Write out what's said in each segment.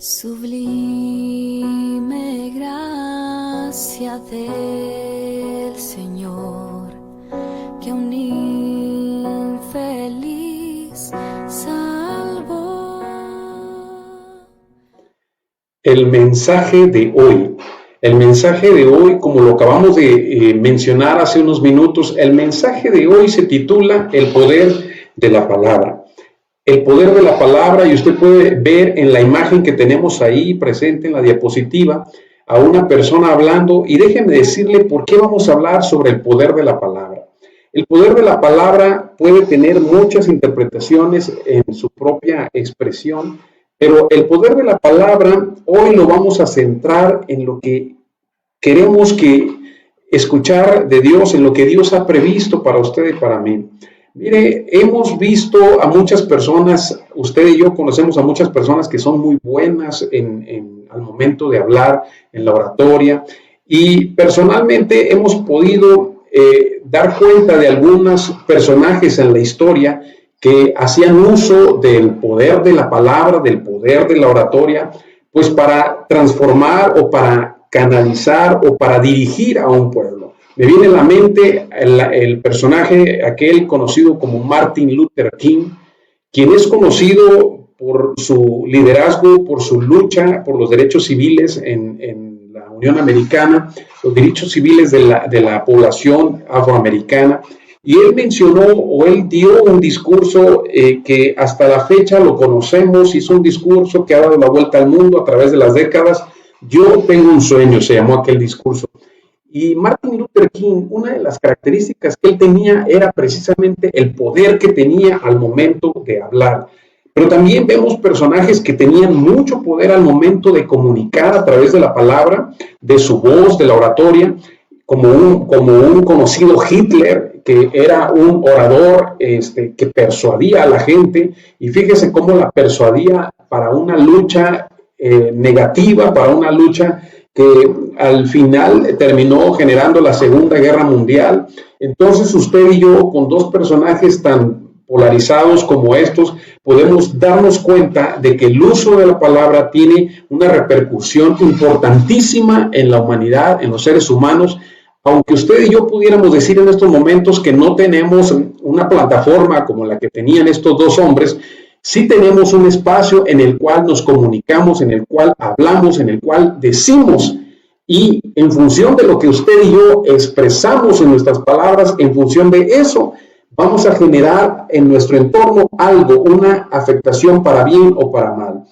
Sublime gracia del Señor, que un infeliz salvó. El mensaje de hoy. El mensaje de hoy, como lo acabamos de mencionar hace unos minutos, el mensaje de hoy se titula El poder de la palabra. El poder de la palabra, y usted puede ver en la imagen que tenemos ahí presente en la diapositiva a una persona hablando, y déjenme decirle por qué vamos a hablar sobre el poder de la palabra. El poder de la palabra puede tener muchas interpretaciones en su propia expresión, pero el poder de la palabra hoy lo vamos a centrar en lo que queremos escuchar de Dios, en lo que Dios ha previsto para usted y para mí. Mire, hemos visto a muchas personas, usted y yo conocemos a muchas personas que son muy buenas al momento de hablar, en la oratoria, y personalmente hemos podido dar cuenta de algunos personajes en la historia que hacían uso del poder de la palabra, del poder de la oratoria, pues para transformar o para canalizar o para dirigir a un pueblo. Me viene a la mente el personaje aquel conocido como Martin Luther King, quien es conocido por su liderazgo, por su lucha por los derechos civiles en la Unión Americana, los derechos civiles de la población afroamericana. Y él mencionó, o él dio un discurso que hasta la fecha lo conocemos, hizo un discurso que ha dado la vuelta al mundo a través de las décadas. Yo tengo un sueño, se llamó aquel discurso. Y Martin Luther King, una de las características que él tenía era precisamente el poder que tenía al momento de hablar. Pero también vemos personajes que tenían mucho poder al momento de comunicar a través de la palabra, de su voz, de la oratoria, como un conocido Hitler, que era un orador que persuadía a la gente, y fíjese cómo la persuadía para una lucha negativa, para una lucha que al final terminó generando la Segunda Guerra Mundial. Entonces usted y yo, con dos personajes tan polarizados como estos, podemos darnos cuenta de que el uso de la palabra tiene una repercusión importantísima en la humanidad, en los seres humanos. Aunque usted y yo pudiéramos decir en estos momentos que no tenemos una plataforma como la que tenían estos dos hombres, sí tenemos un espacio en el cual nos comunicamos, en el cual hablamos, en el cual decimos, y en función de lo que usted y yo expresamos en nuestras palabras, en función de eso, vamos a generar en nuestro entorno algo, una afectación para bien o para mal.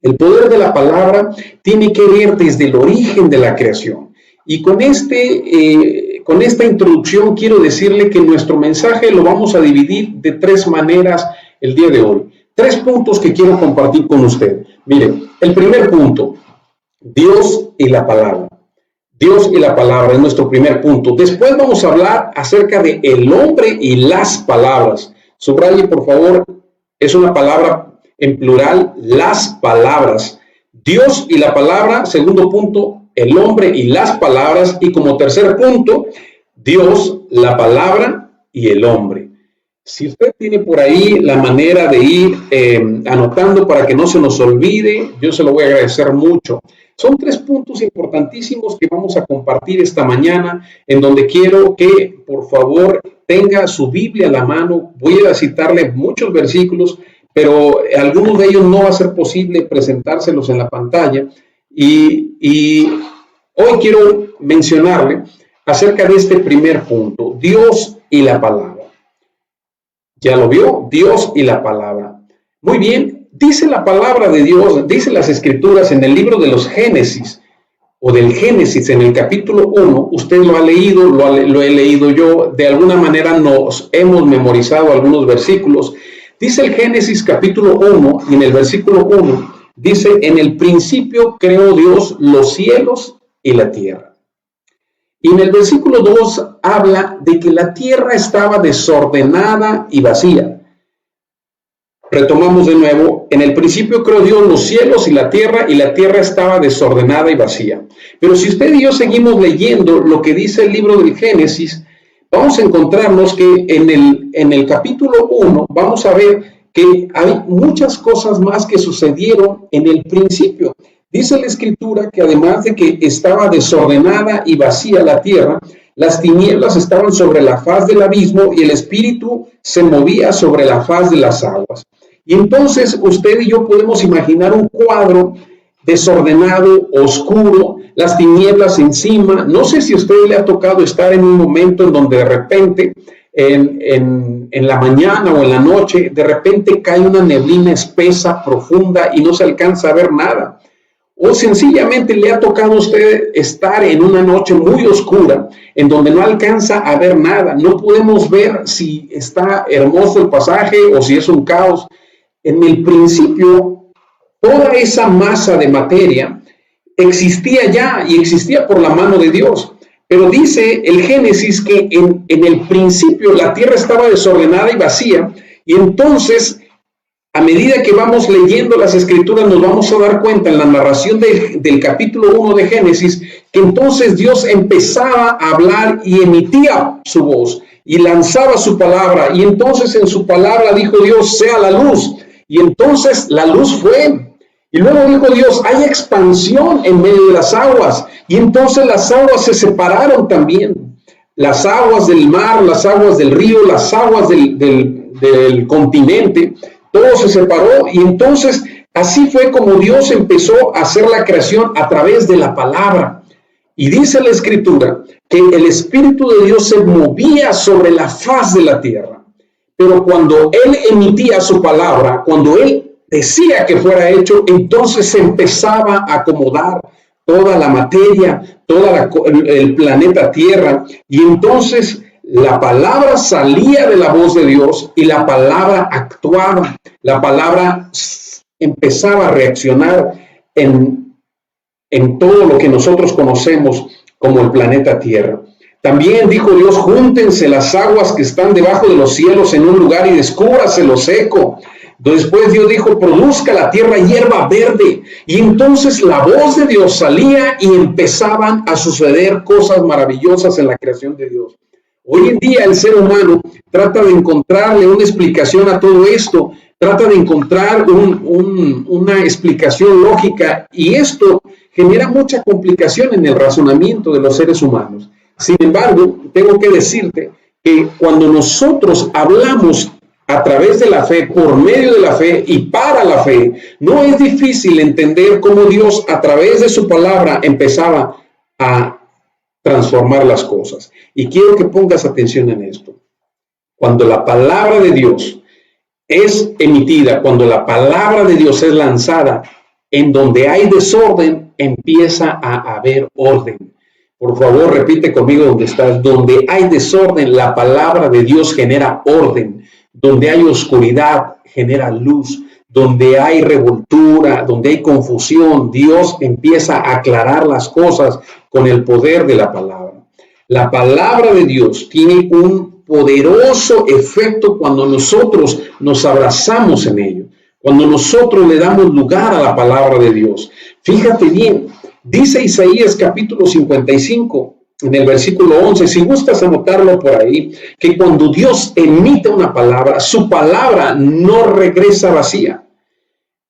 El poder de la palabra tiene que ver desde el origen de la creación. Y con esta introducción quiero decirle que nuestro mensaje lo vamos a dividir de tres maneras el día de hoy. 3 puntos que quiero compartir con usted. Mire, el primer punto, Dios y la palabra. Dios y la palabra es nuestro primer punto. Después vamos a hablar acerca de el hombre y las palabras. Subraye, por favor, es una palabra en plural, las palabras. Dios y la palabra, segundo punto, el hombre y las palabras. Y como tercer punto, Dios, la palabra y el hombre. Si usted tiene por ahí la manera de ir anotando para que no se nos olvide, yo se lo voy a agradecer mucho. Son 3 puntos importantísimos que vamos a compartir esta mañana, en donde quiero que, por favor, tenga su Biblia a la mano. Voy a citarle muchos versículos, pero algunos de ellos no va a ser posible presentárselos en la pantalla. Y hoy quiero mencionarle acerca de este primer punto, Dios y la palabra. ¿Ya lo vio? Dios y la palabra. Muy bien, dice la palabra de Dios, dice las Escrituras en el libro de los Génesis, o del Génesis, en el capítulo 1, usted lo ha leído, lo he leído yo, de alguna manera nos hemos memorizado algunos versículos. Dice el Génesis capítulo 1, y en el versículo 1, dice, en el principio creó Dios los cielos y la tierra. Y en el versículo 2 habla de que la tierra estaba desordenada y vacía. Retomamos de nuevo, en el principio creó Dios los cielos y la tierra estaba desordenada y vacía. Pero si usted y yo seguimos leyendo lo que dice el libro del Génesis, vamos a encontrarnos que en el capítulo 1 vamos a ver que hay muchas cosas más que sucedieron en el principio. Dice la Escritura que además de que estaba desordenada y vacía la tierra, las tinieblas estaban sobre la faz del abismo y el Espíritu se movía sobre la faz de las aguas. Y entonces usted y yo podemos imaginar un cuadro desordenado, oscuro, las tinieblas encima. No sé si a usted le ha tocado estar en un momento en donde de repente, en la mañana o en la noche, de repente cae una neblina espesa, profunda y no se alcanza a ver nada. O sencillamente le ha tocado a usted estar en una noche muy oscura, en donde no alcanza a ver nada. No podemos ver si está hermoso el pasaje o si es un caos. En el principio, toda esa masa de materia existía ya y existía por la mano de Dios. Pero dice el Génesis que en el principio la tierra estaba desordenada y vacía, y entonces a medida que vamos leyendo las Escrituras nos vamos a dar cuenta en la narración del capítulo 1 de Génesis que entonces Dios empezaba a hablar y emitía su voz y lanzaba su palabra, y entonces en su palabra dijo Dios, sea la luz, y entonces la luz fue. Y luego dijo Dios, hay expansión en medio de las aguas, y entonces las aguas se separaron también. Las aguas del mar, las aguas del río, las aguas del continente, todo se separó, y entonces así fue como Dios empezó a hacer la creación a través de la palabra. Y dice la Escritura que el Espíritu de Dios se movía sobre la faz de la tierra. Pero cuando Él emitía su palabra, cuando Él decía que fuera hecho, entonces se empezaba a acomodar toda la materia, el planeta Tierra, y entonces la palabra salía de la voz de Dios y la palabra actuaba, la palabra empezaba a reaccionar en todo lo que nosotros conocemos como el planeta Tierra. También dijo Dios, júntense las aguas que están debajo de los cielos en un lugar y descúbrase lo seco. Después Dios dijo, produzca la tierra hierba verde. Y entonces la voz de Dios salía y empezaban a suceder cosas maravillosas en la creación de Dios. Hoy en día el ser humano trata de encontrarle una explicación a todo esto, trata de encontrar una explicación lógica, y esto genera mucha complicación en el razonamiento de los seres humanos. Sin embargo, tengo que decirte que cuando nosotros hablamos a través de la fe, por medio de la fe y para la fe, no es difícil entender cómo Dios a través de su palabra empezaba a transformar las cosas. Y quiero que pongas atención en esto. Cuando la palabra de Dios es emitida, cuando la palabra de Dios es lanzada, en donde hay desorden, empieza a haber orden. Por favor, repite conmigo donde estás. Donde hay desorden, la palabra de Dios genera orden. Donde hay oscuridad, genera luz. Donde hay revoltura, donde hay confusión, Dios empieza a aclarar las cosas con el poder de la palabra. La palabra de Dios tiene un poderoso efecto cuando nosotros nos abrazamos en ello, cuando nosotros le damos lugar a la palabra de Dios. Fíjate bien, dice Isaías capítulo 55, en el versículo 11, si gustas anotarlo por ahí, que cuando Dios emite una palabra, su palabra no regresa vacía.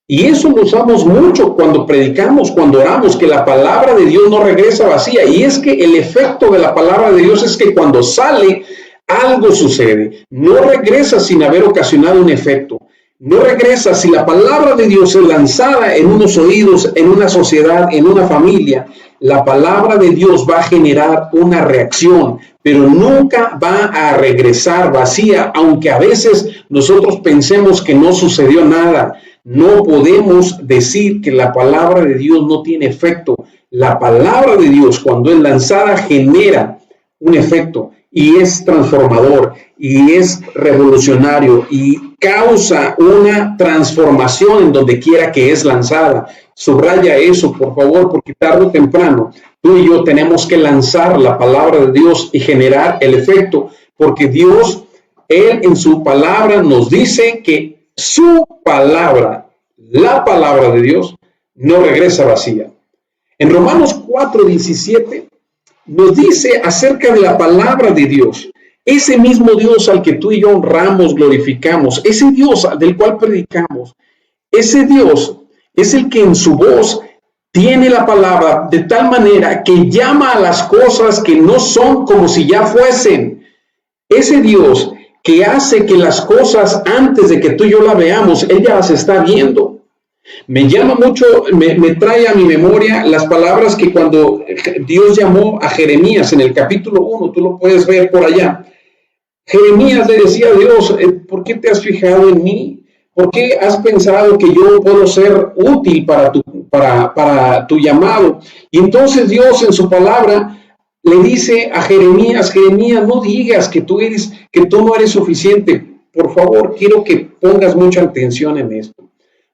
Y eso lo usamos mucho cuando predicamos, cuando oramos, que la palabra de Dios no regresa vacía. Y es que el efecto de la palabra de Dios es que cuando sale, algo sucede. No regresa sin haber ocasionado un efecto. No regresa si la palabra de Dios es lanzada en unos oídos, en una sociedad, en una familia. La palabra de Dios va a generar una reacción, pero nunca va a regresar vacía, aunque a veces nosotros pensemos que no sucedió nada. No podemos decir que la palabra de Dios no tiene efecto. La palabra de Dios, cuando es lanzada, genera un efecto y es transformador y es revolucionario y causa una transformación en donde quiera que es lanzada. Subraya eso, por favor, porque tarde o temprano tú y yo tenemos que lanzar la palabra de Dios y generar el efecto, porque Dios, Él en su palabra nos dice que su palabra, la palabra de Dios, no regresa vacía. En Romanos 4:17 nos dice acerca de la palabra de Dios, Ese mismo Dios al que tú y yo honramos, glorificamos, ese Dios del cual predicamos, ese Dios es el que en su voz tiene la palabra de tal manera que llama a las cosas que no son como si ya fuesen. Ese Dios que hace que las cosas antes de que tú y yo la veamos, Él ya las está viendo. Me llama mucho, me trae a mi memoria las palabras que cuando Dios llamó a Jeremías en el capítulo 1, tú lo puedes ver por allá. Jeremías le decía a Dios, ¿por qué te has fijado en mí? ¿Por qué has pensado que yo puedo ser útil para tu llamado? Y entonces Dios en su palabra le dice a Jeremías, Jeremías, no digas que tú no eres suficiente. Por favor, quiero que pongas mucha atención en esto.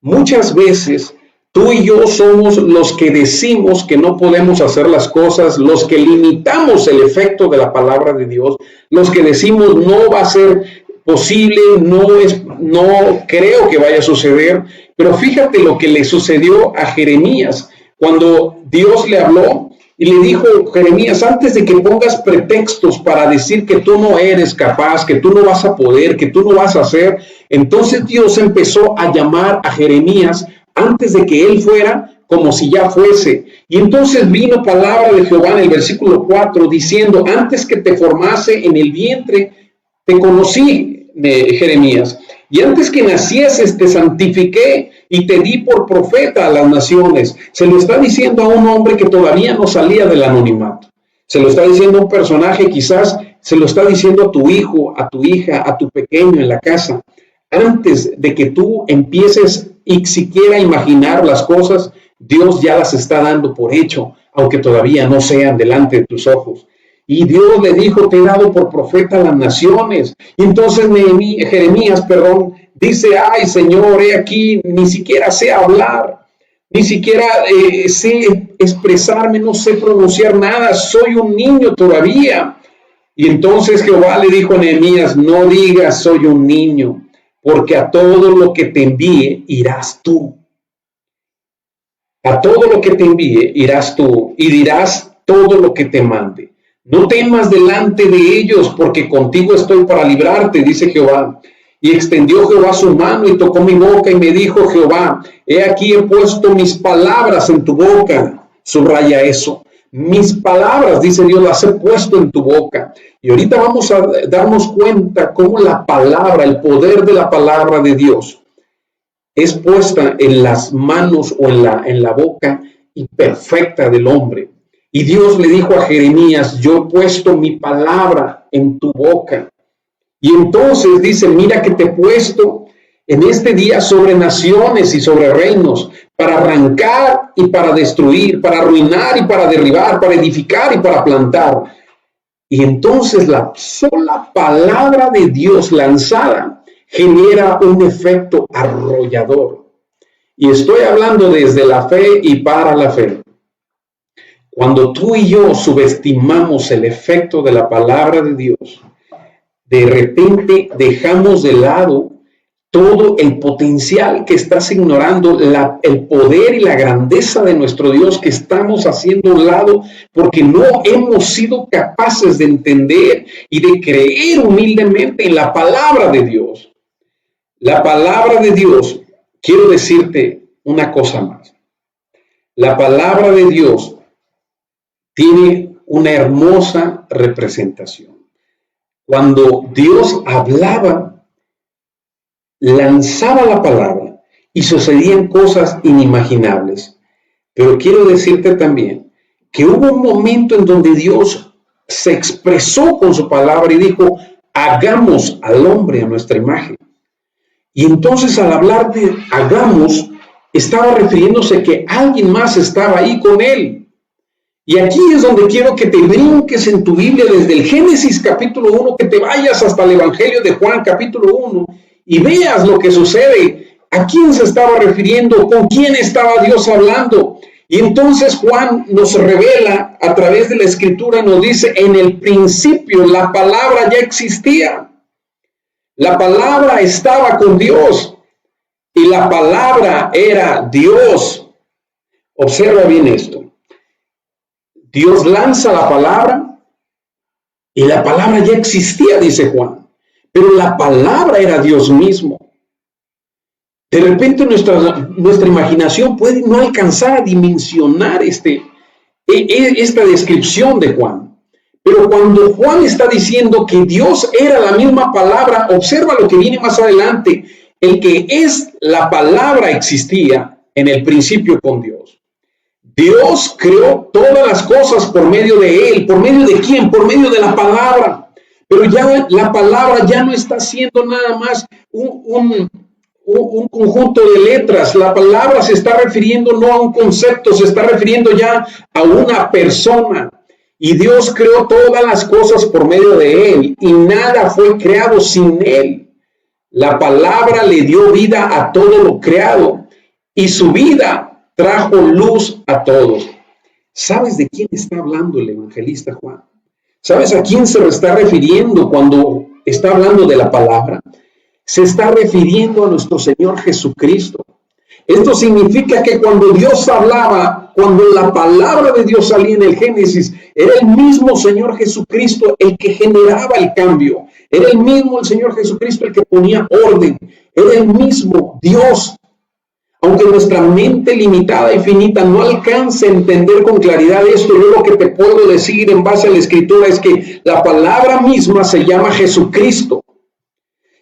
Muchas veces tú y yo somos los que decimos que no podemos hacer las cosas, los que limitamos el efecto de la palabra de Dios, los que decimos no va a ser posible, no creo que vaya a suceder. Pero fíjate lo que le sucedió a Jeremías cuando Dios le habló y le dijo, Jeremías, antes de que pongas pretextos para decir que tú no eres capaz, que tú no vas a poder, que tú no vas a hacer, entonces Dios empezó a llamar a Jeremías antes de que él fuera como si ya fuese. Y entonces vino palabra de Jehová en el versículo 4 diciendo, antes que te formase en el vientre, te conocí, Jeremías. Y antes que nacieses te santifiqué y te di por profeta a las naciones. Se lo está diciendo a un hombre que todavía no salía del anonimato. Se lo está diciendo a un personaje, quizás se lo está diciendo a tu hijo, a tu hija, a tu pequeño en la casa. Antes de que tú empieces y siquiera imaginar las cosas, Dios ya las está dando por hecho, aunque todavía no sean delante de tus ojos. Y Dios le dijo, te he dado por profeta a las naciones. Y entonces Jeremías, dice, ay Señor, he aquí, ni siquiera sé hablar, ni siquiera sé expresarme, no sé pronunciar nada, soy un niño todavía. Y entonces Jehová le dijo a Nehemías, no digas soy un niño, porque a todo lo que te envíe irás tú. A todo lo que te envíe irás tú y dirás todo lo que te mande. No temas delante de ellos, porque contigo estoy para librarte, dice Jehová. Y extendió Jehová su mano y tocó mi boca y me dijo Jehová, he aquí he puesto mis palabras en tu boca. Subraya eso. Mis palabras, dice Dios, las he puesto en tu boca. Y ahorita vamos a darnos cuenta cómo la palabra, el poder de la palabra de Dios es puesta en las manos o en la boca imperfecta del hombre. Y Dios le dijo a Jeremías, yo he puesto mi palabra en tu boca. Y entonces dice, mira que te he puesto en este día sobre naciones y sobre reinos, para arrancar y para destruir, para arruinar y para derribar, para edificar y para plantar. Y entonces la sola palabra de Dios lanzada genera un efecto arrollador. Y estoy hablando desde la fe y para la fe. Cuando tú y yo subestimamos el efecto de la palabra de Dios, de repente dejamos de lado todo el potencial que estás ignorando, el poder y la grandeza de nuestro Dios que estamos haciendo a un lado porque no hemos sido capaces de entender y de creer humildemente en la palabra de Dios. La palabra de Dios, quiero decirte una cosa más. La palabra de Dios tiene una hermosa representación. Cuando Dios hablaba, lanzaba la palabra y sucedían cosas inimaginables. Pero quiero decirte también que hubo un momento en donde Dios se expresó con su palabra y dijo, hagamos al hombre a nuestra imagen. Y entonces al hablar de hagamos, estaba refiriéndose que alguien más estaba ahí con él. Y aquí es donde quiero que te brinques en tu Biblia desde el Génesis capítulo 1, que te vayas hasta el Evangelio de Juan capítulo 1 y veas lo que sucede. ¿A quién se estaba refiriendo? ¿Con quién estaba Dios hablando? Y entonces Juan nos revela a través de la Escritura, nos dice, en el principio la palabra ya existía. La palabra estaba con Dios y la palabra era Dios. Observa bien esto. Dios lanza la palabra Y la palabra ya existía, dice Juan, pero la palabra era Dios mismo. De repente nuestra imaginación puede no alcanzar a dimensionar esta descripción de Juan. Pero cuando Juan está diciendo que Dios era la misma palabra, observa lo que viene más adelante. El que es la palabra existía en el principio con Dios. Dios creó todas las cosas por medio de Él. ¿Por medio de quién? Por medio de la palabra. Pero ya la palabra ya no está siendo nada más un conjunto de letras. La palabra se está refiriendo no a un concepto, se está refiriendo ya a una persona. Y Dios creó todas las cosas por medio de Él, y nada fue creado sin Él. La palabra le dio vida a todo lo creado, y su vida trajo luz a todos. ¿Sabes de quién está hablando el evangelista Juan? ¿Sabes a quién se está refiriendo cuando está hablando de la palabra? Se está refiriendo a nuestro Señor Jesucristo. Esto significa que cuando Dios hablaba, cuando la palabra de Dios salía en el Génesis, era el mismo Señor Jesucristo el que generaba el cambio. Era el mismo el Señor Jesucristo el que ponía orden. Era el mismo Dios. Aunque nuestra mente limitada y finita no alcance a entender con claridad esto, yo lo que te puedo decir en base a la Escritura es que la palabra misma se llama Jesucristo.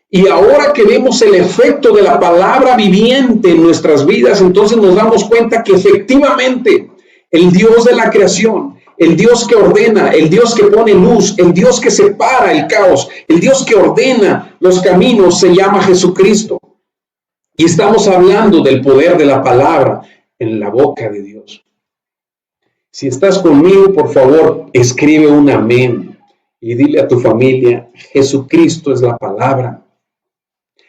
Y ahora que vemos el efecto de la palabra viviente en nuestras vidas, entonces nos damos cuenta que efectivamente el Dios de la creación, el Dios que ordena, el Dios que pone luz, el Dios que separa el caos, el Dios que ordena los caminos, se llama Jesucristo. Y estamos hablando del poder de la palabra en la boca de Dios. Si estás conmigo, por favor, escribe un amén y dile a tu familia, Jesucristo es la palabra.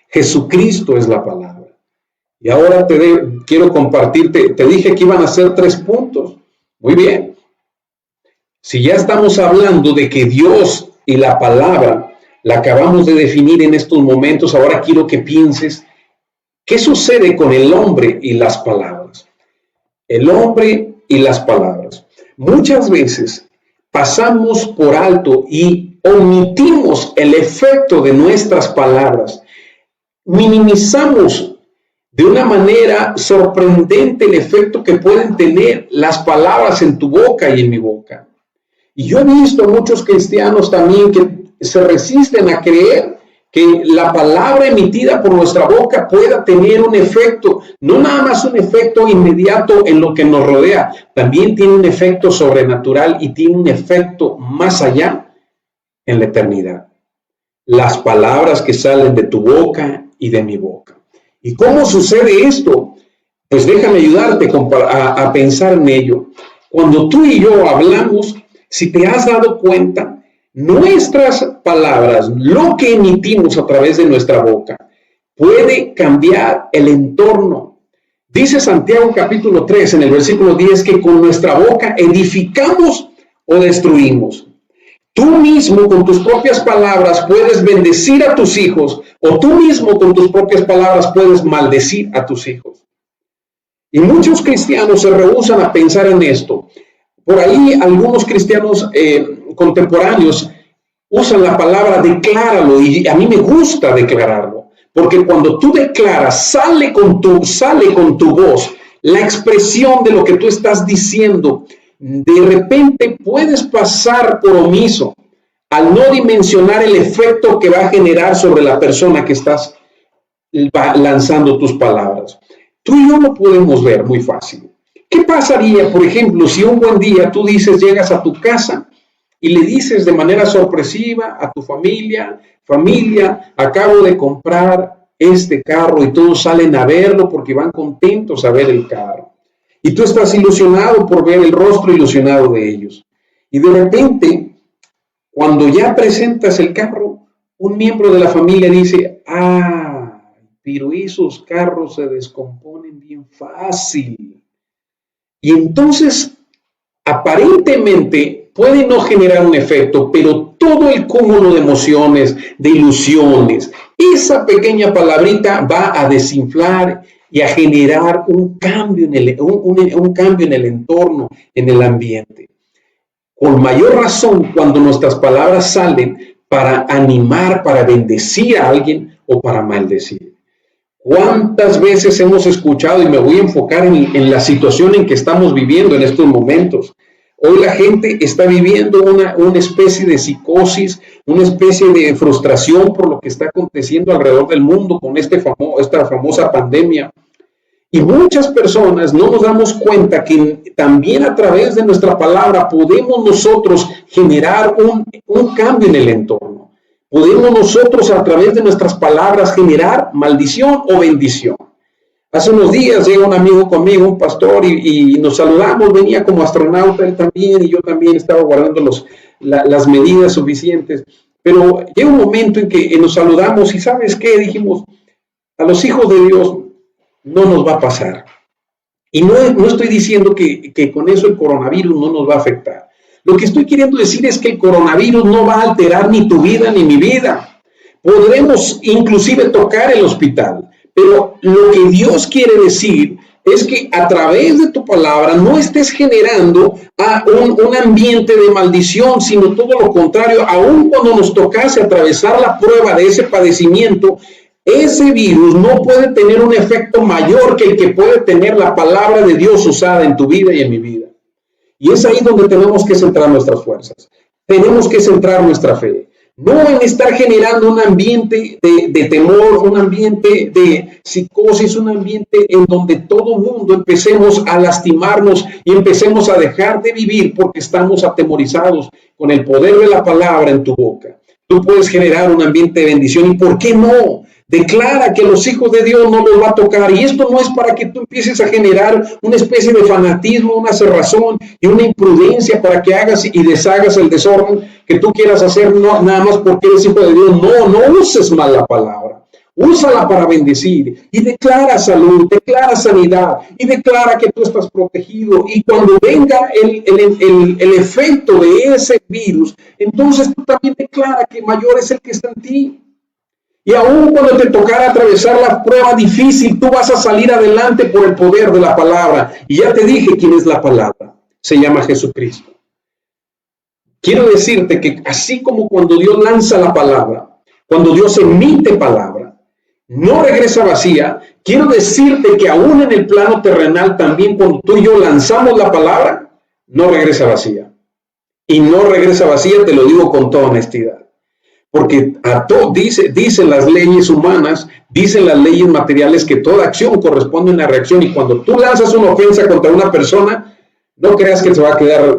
Jesucristo es la palabra. Y ahora quiero compartirte, te dije que iban a ser 3 puntos. Muy bien. Si ya estamos hablando de que Dios y la palabra la acabamos de definir en estos momentos, ahora quiero que pienses, ¿qué sucede con el hombre y las palabras? El hombre y las palabras. Muchas veces pasamos por alto y omitimos el efecto de nuestras palabras. Minimizamos de una manera sorprendente el efecto que pueden tener las palabras en tu boca y en mi boca. Y yo he visto a muchos cristianos también que se resisten a creer que la palabra emitida por nuestra boca pueda tener un efecto, no nada más un efecto inmediato en lo que nos rodea, también tiene un efecto sobrenatural y tiene un efecto más allá en la eternidad. Las palabras que salen de tu boca y de mi boca. ¿Y cómo sucede esto? Pues déjame ayudarte a pensar en ello. Cuando tú y yo hablamos, si te has dado cuenta, nuestras palabras, lo que emitimos a través de nuestra boca, puede cambiar el entorno. Dice Santiago capítulo 3 en el versículo 10 que con nuestra boca edificamos o destruimos. Tú mismo con tus propias palabras puedes bendecir a tus hijos o tú mismo con tus propias palabras puedes maldecir a tus hijos. Y muchos cristianos se rehúsan a pensar en esto. Por ahí algunos cristianos contemporáneos usan la palabra decláralo y a mí me gusta declararlo. Porque cuando tú declaras, sale con tu voz la expresión de lo que tú estás diciendo. De repente puedes pasar por omiso al no dimensionar el efecto que va a generar sobre la persona que estás lanzando tus palabras. Tú y yo lo podemos ver muy fácil. ¿Qué pasaría, por ejemplo, si un buen día tú llegas a tu casa y le dices de manera sorpresiva a tu familia, acabo de comprar este carro y todos salen a verlo porque van contentos a ver el carro? Y tú estás ilusionado por ver el rostro ilusionado de ellos. Y de repente, cuando ya presentas el carro, un miembro de la familia dice, pero esos carros se descomponen bien fácil. Y entonces, aparentemente, puede no generar un efecto, pero todo el cúmulo de emociones, de ilusiones, esa pequeña palabrita va a desinflar y a generar un cambio en el entorno, en el ambiente. con mayor razón cuando nuestras palabras salen para animar, para bendecir a alguien o para maldecir. ¿Cuántas veces hemos escuchado, y me voy a enfocar en la situación en que estamos viviendo en estos momentos? Hoy la gente está viviendo una especie de psicosis, una especie de frustración por lo que está aconteciendo alrededor del mundo con esta famosa pandemia. Y muchas personas no nos damos cuenta que también a través de nuestra palabra podemos nosotros generar un cambio en el entorno. Podemos nosotros a través de nuestras palabras generar maldición o bendición. Hace unos días llega un amigo conmigo, un pastor, y nos saludamos, venía como astronauta él también, y yo también estaba guardando las medidas suficientes. Pero llega un momento en que nos saludamos y ¿sabes qué? Dijimos, a los hijos de Dios no nos va a pasar. Y no estoy diciendo que con eso el coronavirus no nos va a afectar. Lo que estoy queriendo decir es que el coronavirus no va a alterar ni tu vida ni mi vida. Podremos inclusive tocar el hospital. Pero lo que Dios quiere decir es que a través de tu palabra no estés generando un ambiente de maldición, sino todo lo contrario. Aun cuando nos tocase atravesar la prueba de ese padecimiento, ese virus no puede tener un efecto mayor que el que puede tener la palabra de Dios usada en tu vida y en mi vida. Y es ahí donde tenemos que centrar nuestras fuerzas. Tenemos que centrar nuestra fe. No en estar generando un ambiente de temor, un ambiente de psicosis, un ambiente en donde todo mundo empecemos a lastimarnos y empecemos a dejar de vivir porque estamos atemorizados con el poder de la palabra en tu boca. Tú puedes generar un ambiente de bendición y ¿por qué no? Declara que los hijos de Dios no los va a tocar. Y esto no es para que tú empieces a generar una especie de fanatismo, una cerrazón y una imprudencia para que hagas y deshagas el desorden que tú quieras hacer, no, nada más porque eres hijo de Dios. No uses mal la palabra. Úsala para bendecir y declara salud, declara sanidad y declara que tú estás protegido. Y cuando venga el efecto de ese virus, entonces tú también declara que mayor es el que está en ti. Y aún cuando te tocara atravesar la prueba difícil, tú vas a salir adelante por el poder de la palabra. Y ya te dije quién es la palabra. Se llama Jesucristo. Quiero decirte que así como cuando Dios lanza la palabra, cuando Dios emite palabra, no regresa vacía. Quiero decirte que aún en el plano terrenal también cuando tú y yo lanzamos la palabra, no regresa vacía. Y no regresa vacía, te lo digo con toda honestidad. Porque dicen las leyes humanas, dicen las leyes materiales que toda acción corresponde a una reacción. Y cuando tú lanzas una ofensa contra una persona, no creas que se va a quedar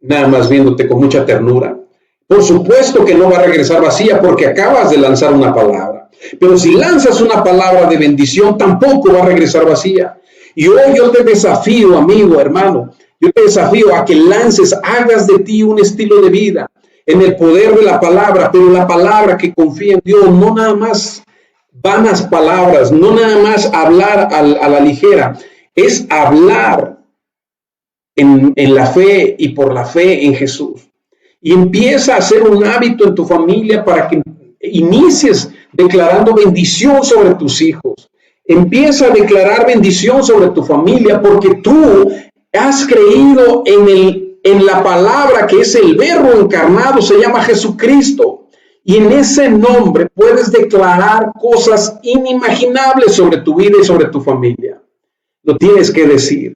nada más viéndote con mucha ternura. Por supuesto que no va a regresar vacía porque acabas de lanzar una palabra. Pero si lanzas una palabra de bendición, tampoco va a regresar vacía. Y hoy yo te desafío, amigo, hermano, yo te desafío a que lances, hagas de ti un estilo de vida en el poder de la palabra, pero la palabra que confía en Dios, no nada más vanas palabras, no nada más hablar a la ligera, es hablar en la fe y por la fe en Jesús. Y empieza a ser un hábito en tu familia para que inicies declarando bendición sobre tus hijos. Empieza a declarar bendición sobre tu familia porque tú has creído en la palabra que es el verbo encarnado, se llama Jesucristo. Y en ese nombre puedes declarar cosas inimaginables sobre tu vida y sobre tu familia. Lo tienes que decir.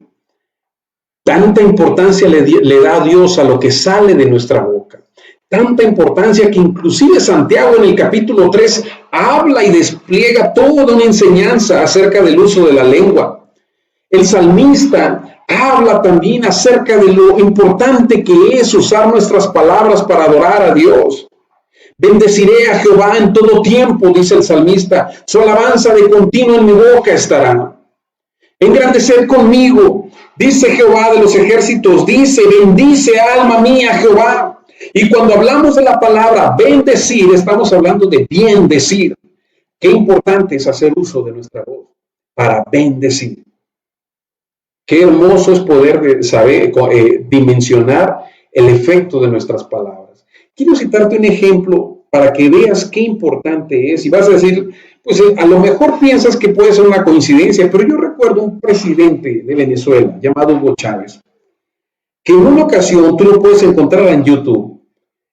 Tanta importancia le da Dios a lo que sale de nuestra boca. Tanta importancia que inclusive Santiago en el capítulo 3 habla y despliega toda una enseñanza acerca del uso de la lengua. El salmista habla también acerca de lo importante que es usar nuestras palabras para adorar a Dios. Bendeciré a Jehová en todo tiempo, dice el salmista, su alabanza de continuo en mi boca estará. Engrandeced conmigo, dice Jehová de los ejércitos, dice, bendice alma mía Jehová. Y cuando hablamos de la palabra bendecir, estamos hablando de bien decir. Qué importante es hacer uso de nuestra voz para bendecir. Qué hermoso es poder saber dimensionar el efecto de nuestras palabras. Quiero citarte un ejemplo para que veas qué importante es. Y vas a decir, pues a lo mejor piensas que puede ser una coincidencia, pero yo recuerdo un presidente de Venezuela llamado Hugo Chávez. que en una ocasión, tú lo puedes encontrar en YouTube,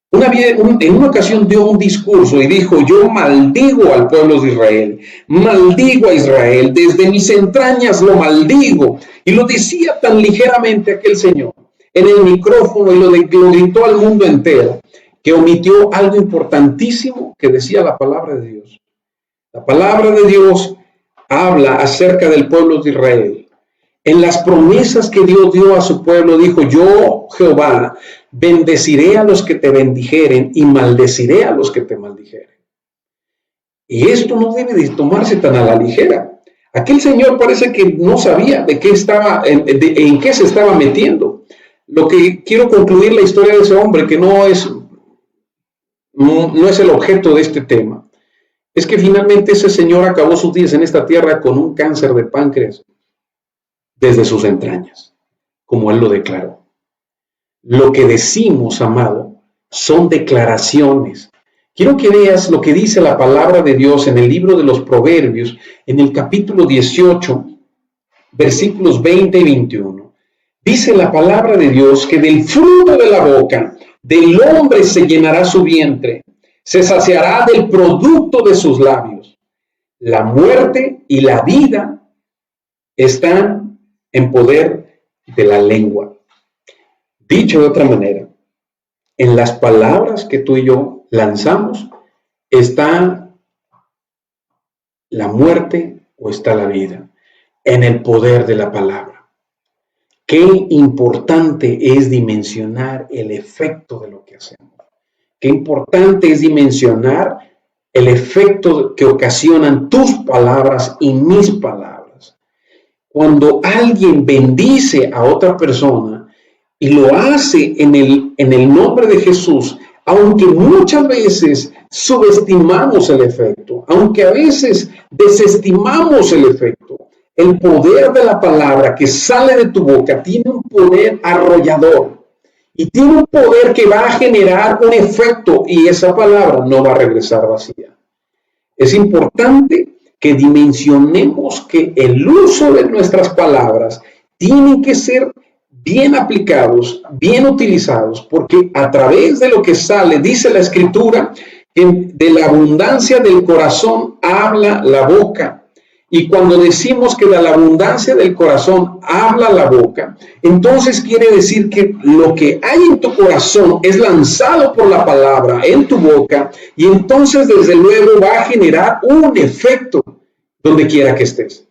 en una ocasión dio un discurso y dijo: yo maldigo al pueblo de Israel, maldigo a Israel, desde mis entrañas lo maldigo. Y lo decía tan ligeramente aquel señor en el micrófono y lo gritó al mundo entero, que omitió algo importantísimo que decía la palabra de Dios. La palabra de Dios habla acerca del pueblo de Israel. En las promesas que Dios dio a su pueblo, dijo: yo, Jehová, bendeciré a los que te bendijeren y maldeciré a los que te maldijeren. Y esto no debe de tomarse tan a la ligera. Aquel señor parece que no sabía de qué estaba, en qué se estaba metiendo. Lo que quiero concluir la historia de ese hombre, que no es el objeto de este tema, es que finalmente ese señor acabó sus días en esta tierra con un cáncer de páncreas desde sus entrañas, como él lo declaró. Lo que decimos, amado, son declaraciones. Quiero que veas lo que dice la palabra de Dios en el libro de los Proverbios, en el capítulo 18, versículos 20 y 21. Dice la palabra de Dios que del fruto de la boca del hombre se llenará su vientre, se saciará del producto de sus labios. La muerte y la vida están en poder de la lengua. Dicho de otra manera, en las palabras que tú y yo lanzamos está la muerte o está la vida, en el poder de la palabra. Qué importante es dimensionar el efecto de lo que hacemos. Qué importante es dimensionar el efecto que ocasionan tus palabras y mis palabras. Cuando alguien bendice a otra persona y lo hace en el nombre de Jesús, aunque muchas veces subestimamos el efecto, aunque a veces desestimamos el efecto, el poder de la palabra que sale de tu boca tiene un poder arrollador y tiene un poder que va a generar un efecto y esa palabra no va a regresar vacía. Es importante que dimensionemos que el uso de nuestras palabras tiene que ser bien aplicados, bien utilizados, porque a través de lo que sale, dice la Escritura, que de la abundancia del corazón habla la boca. Y cuando decimos que de la abundancia del corazón habla la boca, entonces quiere decir que lo que hay en tu corazón es lanzado por la palabra en tu boca y entonces desde luego va a generar un efecto donde quiera que estés.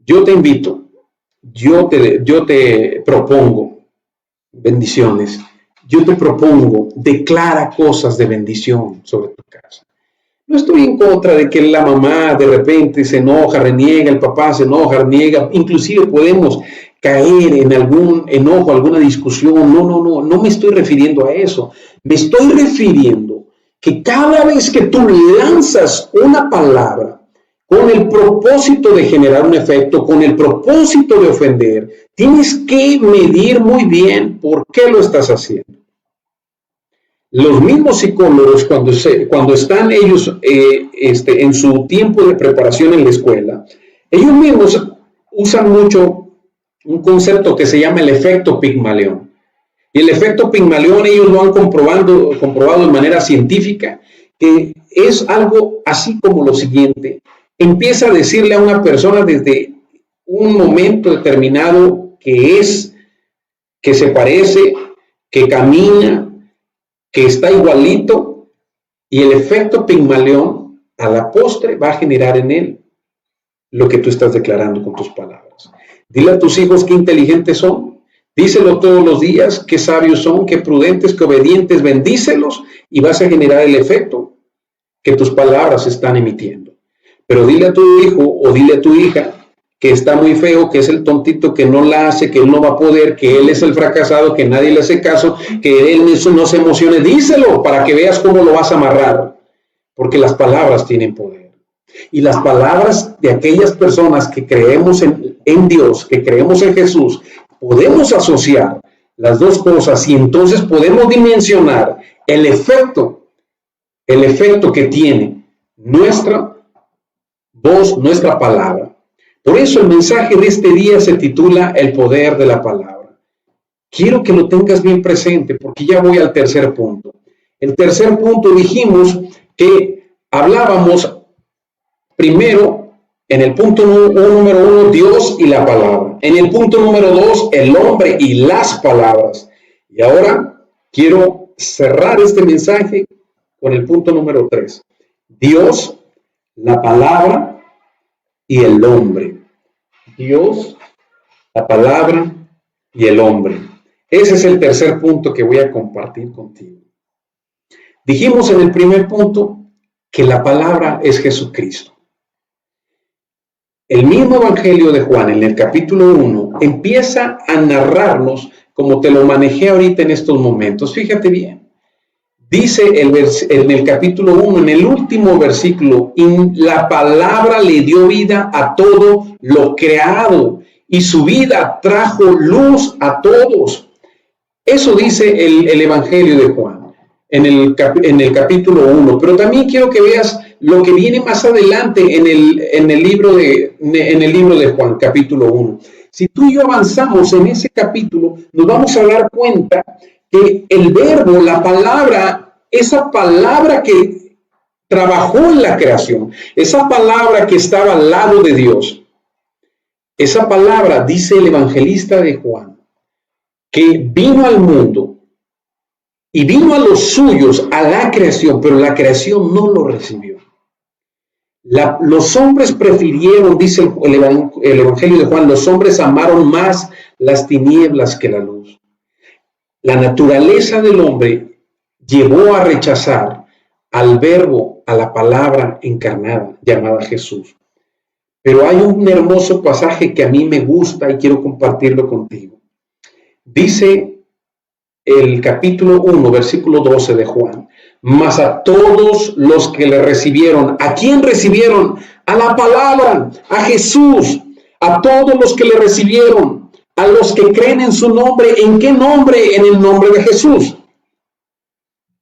Yo te invito, yo te propongo bendiciones, yo te propongo, declara cosas de bendición sobre tu casa. No estoy en contra de que la mamá de repente se enoja, reniega, el papá se enoja, reniega, inclusive podemos caer en algún enojo, alguna discusión. No me estoy refiriendo a eso. Me estoy refiriendo que cada vez que tú lanzas una palabra con el propósito de generar un efecto, con el propósito de ofender, tienes que medir muy bien por qué lo estás haciendo. Los mismos psicólogos, cuando están ellos en su tiempo de preparación en la escuela, ellos mismos usan mucho un concepto que se llama el efecto Pigmalión. Y el efecto Pigmalión ellos lo han comprobado de manera científica, que es algo así como lo siguiente. Empieza a decirle a una persona desde un momento determinado que se parece, que camina, que está igualito, y el efecto Pigmalión a la postre va a generar en él lo que tú estás declarando con tus palabras. Dile a tus hijos qué inteligentes son, díselo todos los días, qué sabios son, qué prudentes, qué obedientes, bendícelos y vas a generar el efecto que tus palabras están emitiendo. Pero dile a tu hijo o dile a tu hija que está muy feo, que es el tontito, que no la hace, que él no va a poder, que él es el fracasado, que nadie le hace caso, que él no se emocione. Díselo para que veas cómo lo vas a amarrar, porque las palabras tienen poder. Y las palabras de aquellas personas que creemos en Dios, que creemos en Jesús, podemos asociar las dos cosas y entonces podemos dimensionar el efecto que tiene nuestra voz, nuestra palabra. Por eso el mensaje de este día se titula El poder de la palabra. Quiero que lo tengas bien presente porque ya voy al tercer punto. El tercer punto dijimos que hablábamos primero en el punto número 1, Dios y la palabra. En el punto número 2, el hombre y las palabras. Y ahora quiero cerrar este mensaje con el punto número 3. Dios, la palabra y el hombre. Dios, la palabra y el hombre. Ese es el tercer punto que voy a compartir contigo. Dijimos en el primer punto que la palabra es Jesucristo. El mismo Evangelio de Juan, en el capítulo 1, empieza a narrarnos como te lo manejé ahorita en estos momentos. Fíjate bien. Dice en el capítulo 1, en el último versículo, y la palabra le dio vida a todo lo creado, y su vida trajo luz a todos. Eso dice el Evangelio de Juan, en el capítulo 1. Pero también quiero que veas lo que viene más adelante en el libro de Juan, capítulo 1. Si tú y yo avanzamos en ese capítulo, nos vamos a dar cuenta que el verbo, la palabra, esa palabra que trabajó en la creación, esa palabra que estaba al lado de Dios, esa palabra, dice el evangelista de Juan, que vino al mundo y vino a los suyos, a la creación, pero la creación no lo recibió. Los hombres prefirieron, dice el Evangelio de Juan, los hombres amaron más las tinieblas que la luz. La naturaleza del hombre llevó a rechazar al verbo, a la palabra encarnada llamada Jesús. Pero hay un hermoso pasaje que a mí me gusta y quiero compartirlo contigo. Dice el capítulo 1, versículo 12 de Juan: mas a todos los que le recibieron, ¿a quién recibieron? A la palabra, a Jesús. A todos los que le recibieron, a los que creen en su nombre. ¿En qué nombre? En el nombre de Jesús.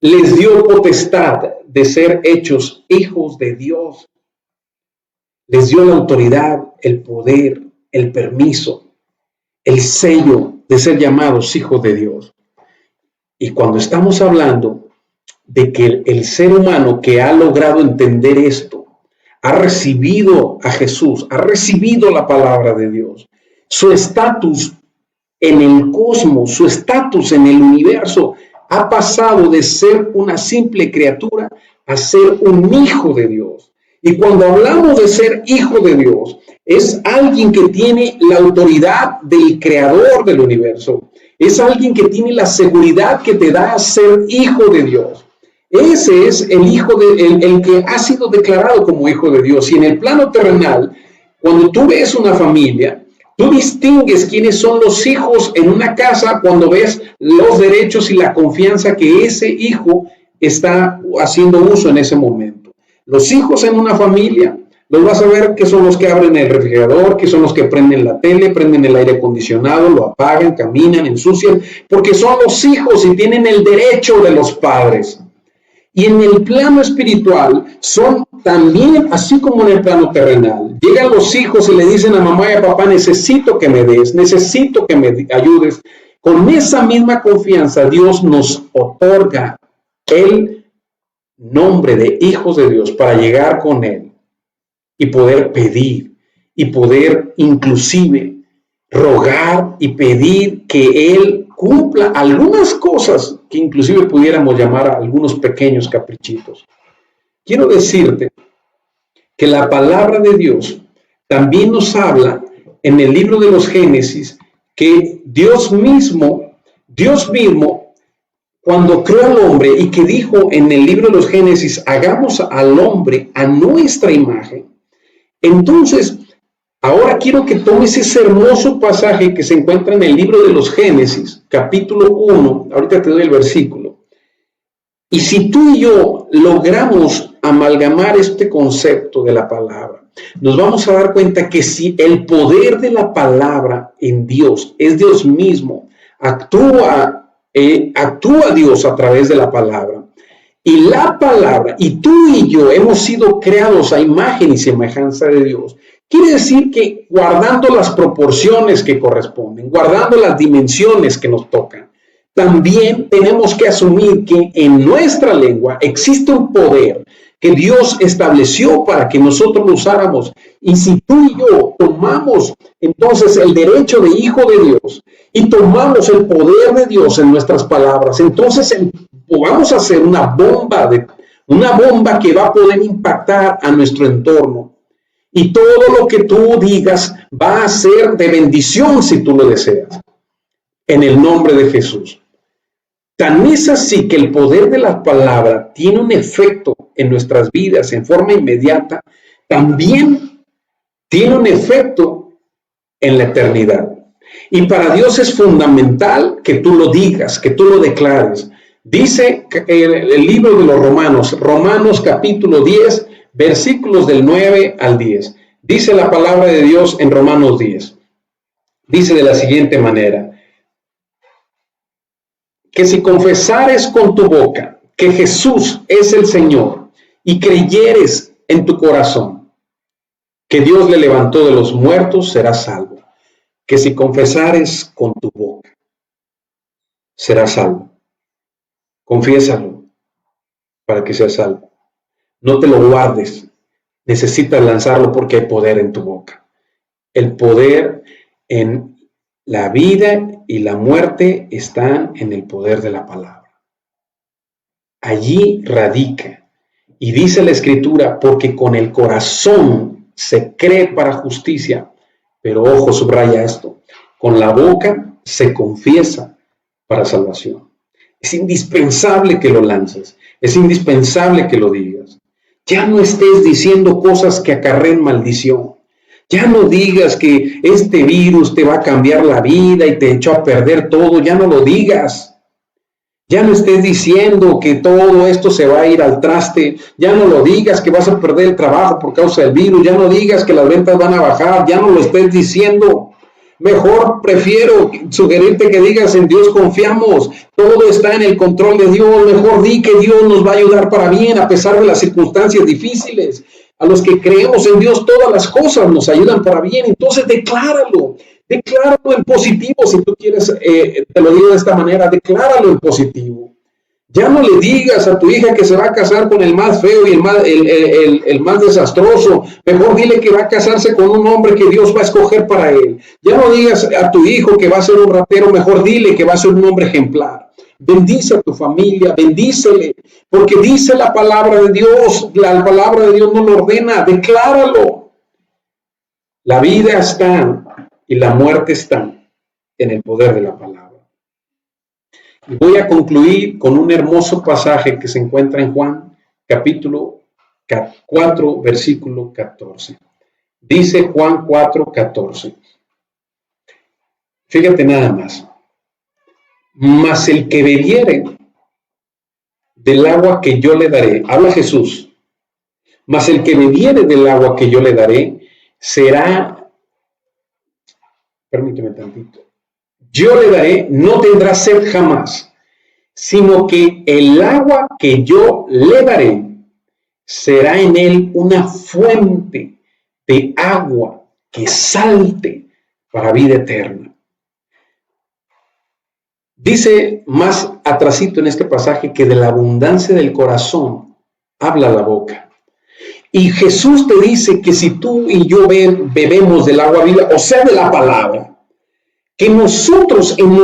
Les dio potestad de ser hechos hijos de Dios. Les dio la autoridad, el poder, el permiso, el sello de ser llamados hijos de Dios. Y cuando estamos hablando de que el ser humano que ha logrado entender esto, ha recibido a Jesús, ha recibido la palabra de Dios, su estatus en el cosmos, su estatus en el universo, ha pasado de ser una simple criatura a ser un hijo de Dios. Y cuando hablamos de ser hijo de Dios, es alguien que tiene la autoridad del creador del universo. Es alguien que tiene la seguridad que te da ser hijo de Dios. Ese es el que ha sido declarado como hijo de Dios. Y en el plano terrenal, cuando tú ves una familia, tú distingues quiénes son los hijos en una casa cuando ves los derechos y la confianza que ese hijo está haciendo uso en ese momento. Los hijos en una familia, los vas a ver que son los que abren el refrigerador, que son los que prenden la tele, prenden el aire acondicionado, lo apagan, caminan, ensucian, porque son los hijos y tienen el derecho de los padres. Y en el plano espiritual son también, así como en el plano terrenal. Llegan los hijos y le dicen a mamá y a papá: necesito que me des, necesito que me ayudes. Con esa misma confianza Dios nos otorga el nombre de hijos de Dios para llegar con Él y poder pedir y poder inclusive rogar y pedir que Él cumpla algunas cosas que inclusive pudiéramos llamar a algunos pequeños caprichitos. Quiero decirte que la palabra de Dios también nos habla en el libro de los Génesis que Dios mismo, cuando creó al hombre y que dijo en el libro de los Génesis: hagamos al hombre a nuestra imagen. Entonces, ahora quiero que tomes ese hermoso pasaje que se encuentra en el libro de los Génesis, capítulo 1, ahorita te doy el versículo. Y si tú y yo logramos amalgamar este concepto de la palabra, nos vamos a dar cuenta que si el poder de la palabra en Dios es Dios mismo, actúa Dios a través de la palabra. Y la palabra, y tú y yo hemos sido creados a imagen y semejanza de Dios. Quiere decir que guardando las proporciones que corresponden, guardando las dimensiones que nos tocan, también tenemos que asumir que en nuestra lengua existe un poder que Dios estableció para que nosotros lo usáramos. Y si tú y yo tomamos entonces el derecho de hijo de Dios y tomamos el poder de Dios en nuestras palabras, entonces vamos a hacer una bomba que va a poder impactar a nuestro entorno. Y todo lo que tú digas va a ser de bendición si tú lo deseas. En el nombre de Jesús. Tan es así que el poder de la palabra tiene un efecto en nuestras vidas en forma inmediata, también tiene un efecto en la eternidad. Y para Dios es fundamental que tú lo digas, que tú lo declares. Dice el libro de los Romanos capítulo 10, versículos del 9 al 10. Dice la palabra de Dios en Romanos 10. Dice de la siguiente manera: que si confesares con tu boca que Jesús es el Señor y creyeres en tu corazón que Dios le levantó de los muertos, serás salvo. Que si confesares con tu boca, serás salvo. Confiésalo para que seas salvo. No te lo guardes. Necesitas lanzarlo porque hay poder en tu boca. El poder en la vida y la muerte están en el poder de la palabra. Allí radica. Y dice la Escritura, porque con el corazón se cree para justicia, pero ojo, subraya esto, con la boca se confiesa para salvación. Es indispensable que lo lances, es indispensable que lo digas. Ya no estés diciendo cosas que acarreen maldición. Ya no digas que este virus te va a cambiar la vida y te echó a perder todo. Ya no lo digas. Ya no estés diciendo que todo esto se va a ir al traste. Ya no lo digas que vas a perder el trabajo por causa del virus. Ya no digas que las ventas van a bajar. Ya no lo estés diciendo. Mejor prefiero sugerirte que digas: en Dios confiamos. Todo está en el control de Dios. Mejor di que Dios nos va a ayudar para bien a pesar de las circunstancias difíciles. A los que creemos en Dios, todas las cosas nos ayudan para bien. Entonces decláralo en positivo. Si tú quieres, te lo digo de esta manera, decláralo en positivo. Ya no le digas a tu hija que se va a casar con el más feo y el más desastroso. Mejor dile que va a casarse con un hombre que Dios va a escoger para él. Ya no digas a tu hijo que va a ser un ratero. Mejor dile que va a ser un hombre ejemplar. Bendice a tu familia, bendícele, porque dice la palabra de Dios. La palabra de Dios no lo ordena. Decláralo. La vida está y la muerte está en el poder de la palabra. Y voy a concluir con un hermoso pasaje que se encuentra en Juan, capítulo 4, versículo 14. Dice Juan 4, 14. Fíjate nada más. Mas el que bebiere del agua que yo le daré, habla Jesús, mas el que bebiere del agua que yo le daré, será, permíteme tantito, yo le daré, no tendrá sed jamás, sino que el agua que yo le daré será en él una fuente de agua que salte para vida eterna. Dice más atrasito en este pasaje que de la abundancia del corazón habla la boca. Y Jesús te dice que si tú y yo bebemos del agua viva, o sea, de la palabra, que nosotros en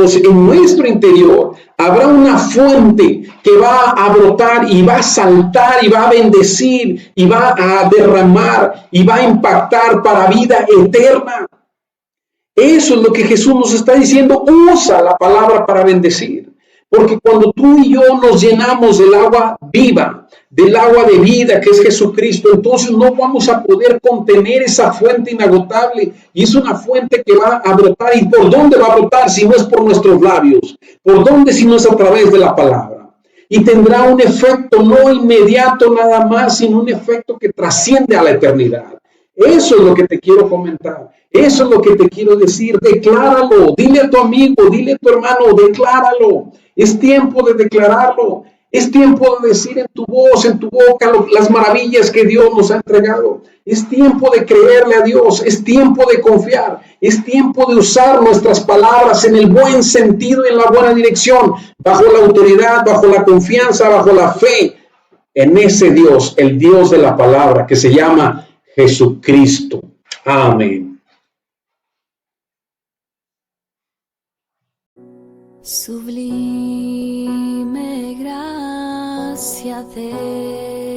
nuestro interior habrá una fuente que va a brotar y va a saltar y va a bendecir y va a derramar y va a impactar para vida eterna. Eso es lo que Jesús nos está diciendo. Usa la palabra para bendecir. Porque cuando tú y yo nos llenamos del agua viva, del agua de vida que es Jesucristo, entonces no vamos a poder contener esa fuente inagotable. Y es una fuente que va a brotar. ¿Y por dónde va a brotar si no es por nuestros labios? ¿Por dónde si no es a través de la palabra? Y tendrá un efecto no inmediato nada más, sino un efecto que trasciende a la eternidad. Eso es lo que te quiero comentar. Eso es lo que te quiero decir. Decláralo. Dile a tu amigo, dile a tu hermano, decláralo. Es tiempo de declararlo. Es tiempo de decir en tu voz, en tu boca, las maravillas que Dios nos ha entregado. Es tiempo de creerle a Dios, es tiempo de confiar, es tiempo de usar nuestras palabras en el buen sentido y en la buena dirección, bajo la autoridad, bajo la confianza, bajo la fe en ese Dios, el Dios de la palabra, que se llama Jesucristo. Amén. Sublime gracia del